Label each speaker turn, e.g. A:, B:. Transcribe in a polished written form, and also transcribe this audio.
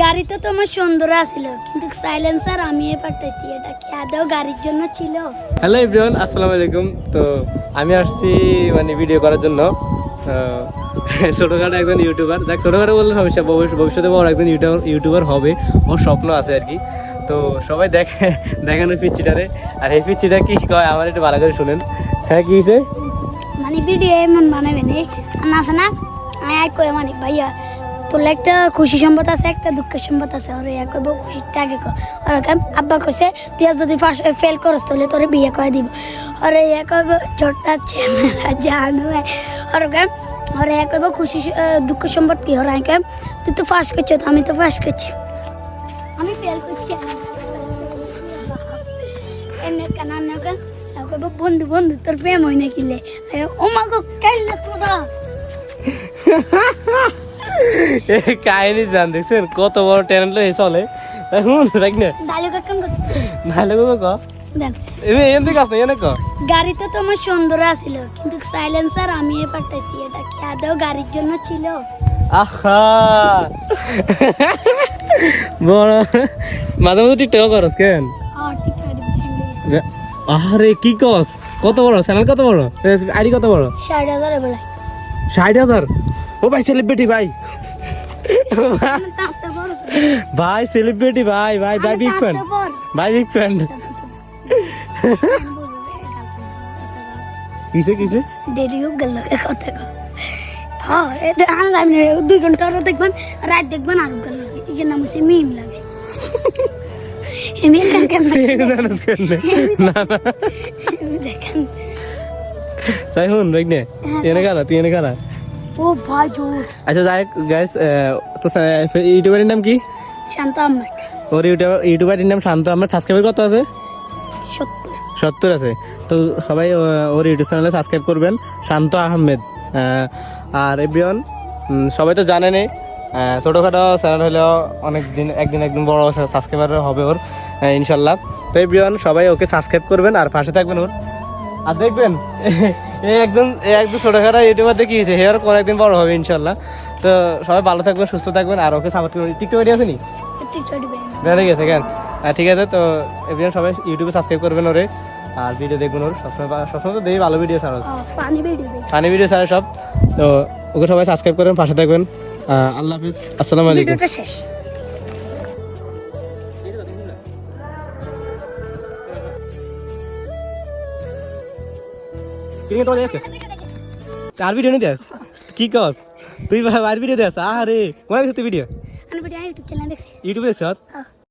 A: গাড়ি তো তোমার সুন্দর আছিল কিন্তু সাইলেন্সার আমি পাঠাইছি, এটা কি আদৌ গাড়ির জন্য ছিল?
B: হ্যালো এভরিওয়ান, আসসালামু আলাইকুম। তো আমি আসছি মানে ভিডিও করার জন্য। ছোটখাটো একজন ইউটিউবার, যাক ছোটখাটো বললে সমস্যা, ভবিষ্যতে বড় একজন ইউটিউবার হবে, ওর স্বপ্ন আছে আর কি। তো সবাই দেখানো পিচ্চিটারে, আর এই পিচ্চিটা কি কয় আমার একটু ভালো করে শুনেন। হ্যাঁ কি হয়েছে?
A: মানে ভিডিও এমন বানাবে না আছে না, আমি এক কই মানে ভাইয়া তোর একটা খুশি সম্পদ আছে, একটা দুঃখের সম্পদ আছে। ওরে এক কইব খুশিটা আগে কর। আর আব্বা কইছে তুই যদি ফার্স্ট ফেল করস তাহলে তোরে বিয়ে করে দিব। আরে এক কইব ছোটটা ছেলেরা জানো আর আরে এক কইব খুশি দুঃখের সম্পদ কি হর আগে তুই তো ফার্স্ট করছিস, আমি তো ফার্স্ট করছি, আমি ফেল করছি। এনে কানা নাকা কইব বন্ধু বন্ধু তোর প্রেম হয় না কিলে ও মা গো কাইলে তোরা
B: এই কাহিনী জান দেখছেন কত বড় ট্যালেন্ট লয়ে চলে এখন দেখ না
A: ডায়লগ কেমন করছিস?
B: ভালো করে ক
A: দেন
B: এমনি কাছে এনে ক।
A: গাড়ি তো তোমার সুন্দর আছিল কিন্তু সাইলেন্সার আমি পাঠাইছি, এটা কি আদৌ গাড়ির জন্য ছিল?
B: আহা বড় মাঝে মাঝে টিকটক করস কেন? আরে কি কস, কত বড় চ্যানেল, কত বড় আইডি, কত বড়?
A: 60,000 বলে
B: 60,000? ও ভাই সেলিব্রিটি ভাই, ভাই সেলিব্রিটি ভাই, ভাই ভাই বিগ ফ্যান, ভাই বিগ ফ্যান। কিসে কিসে
A: দেরি হোক গেল কথা হ্যাঁ এটা আমি 2 ঘন্টা দেখবেন, রাত দেখবেন আর গেল এই যে নাম হচ্ছে মিম লাগে।
B: তাই হুন দেখ নে এনে কারা, তুই এনে কারা?
A: ও ভাই জোস।
B: আচ্ছা যাই গাইস, তো ইউটিউবারের নাম কি?
A: শান্ত আহমেদ।
B: ওর ইউটিউবারের নাম শান্ত আহমেদ। সাবস্ক্রাইবার কত আছে? 70 আছে। তো সবাই ওর ইউটিউব চ্যানেলে সাবস্ক্রাইব করবেন, শান্ত আহমেদ। আর এভরিওয়ান সবাই তো জানেনই, ছোটোখাটো চ্যানেল হলেও একদিন বড় সাবস্ক্রাইবার হবে ওর ইনশাল্লাহ। তো এভরিওয়ান সবাই ওকে সাবস্ক্রাইব করবেন আর পাশে থাকবেন ওর। আর দেখবেন একদম ছোটোখাটো ইউটিউবার দেখিয়েছে হে ওর কোনো একদিন বড় হবে ইনশাল্লাহ। তো সবাই ভালো থাকবেন, সুস্থ থাকবেন আর ওকে সাপোর্ট করবেন। টিকটক আইডি আছে নি? বেড়ে গেছে কেন? ঠিক আছে। তো এভরিওয়ান সবাই ইউটিউবে সাবস্ক্রাইব করবেন ওরে আর ভিডিও দেখবেন ওর। সবসময় তো দেখি ভালো ভিডিও ছাড়ো, ফানি ভিডিও ছাড়ে সব। তো ওকে সবাই সাবস্ক্রাইব করবেন, পাশে থাকবেন। আল্লাহ হাফিজ, আসসালামু আলাইকুম।
A: ভিডিওটা শেষ।
B: আর ভিডিও নিতে আস কি কস তুই? আর ভিডিও দেখ। আরে কোন ভিডিও?
A: আমি ভিডিও ইউটিউব চ্যানেল দেখছি।
B: ইউটিউবে দেখছ?